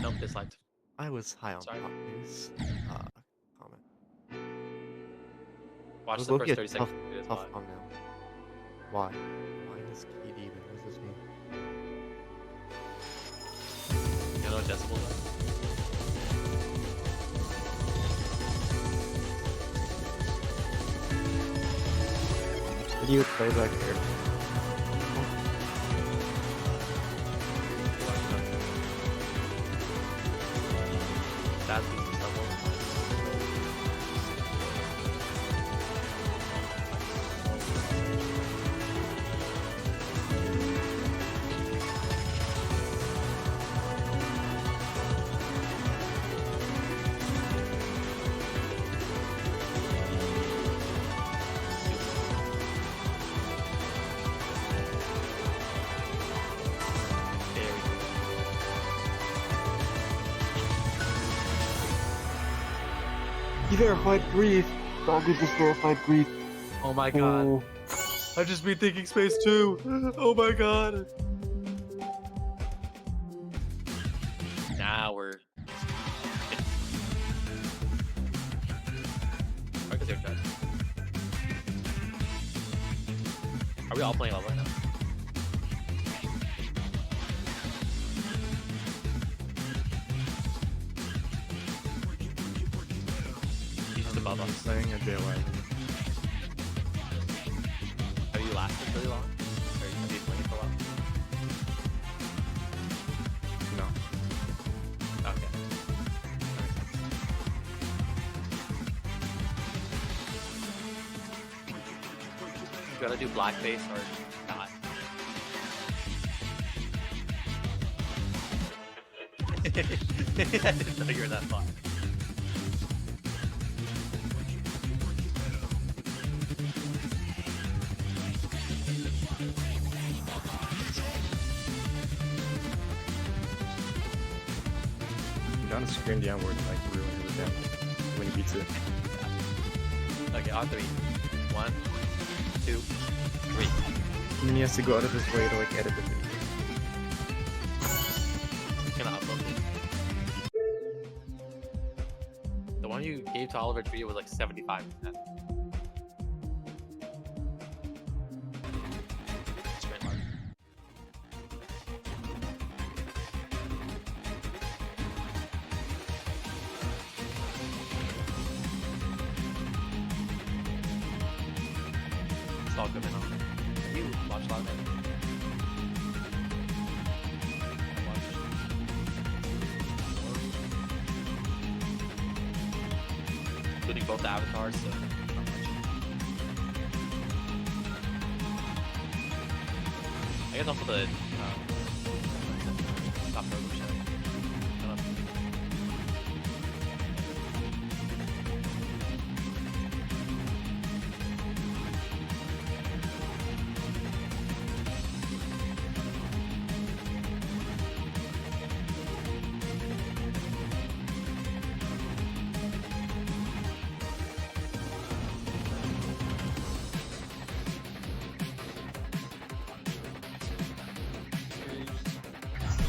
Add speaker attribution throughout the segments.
Speaker 1: Nope, disliked.
Speaker 2: I was high on
Speaker 1: Sorry.
Speaker 2: hot news. Comment.
Speaker 1: Watch
Speaker 2: It
Speaker 1: the
Speaker 2: was
Speaker 1: first
Speaker 2: low-key
Speaker 1: 30
Speaker 2: a
Speaker 1: seconds.
Speaker 2: tough,
Speaker 1: of this
Speaker 2: tough
Speaker 1: live.
Speaker 2: thumbnail. Why? Minus key demon. What does this mean?
Speaker 1: You know what decibels are?
Speaker 2: Did you play back here?
Speaker 1: That's decent level.
Speaker 2: He verified grief. Doggy just verified grief.
Speaker 1: Oh my god.
Speaker 2: Oh.
Speaker 1: I just beat Thinking Space 2. Oh my god. Now we're. Are we all playing level right now? He's just above us.
Speaker 2: Playing a JY.
Speaker 1: Have you lasted really long? Or have you playing for a while?
Speaker 2: No.
Speaker 1: Okay. You gotta do blackface or not. I didn't know you were that far.
Speaker 2: I'm trying to scream downward and like ruin it with him when he beats it.
Speaker 1: Okay, on 3. 1, 2, 3.
Speaker 2: And then he has to go out of his way to like edit the video.
Speaker 1: Can I upload it? The one you gave to Oliver Tree was like 75%. Sprint mark. It's all good enough. You watch a lot of it. Including both avatars, so not much. I guess also the not program show. Shut up.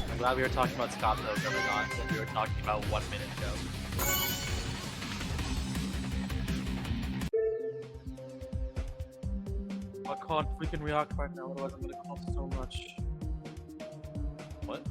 Speaker 1: I'm glad we were talking about Scott Pilgrim and not that we were talking about 1 minute ago. I can't freaking react right now, otherwise I'm gonna cough so much. What?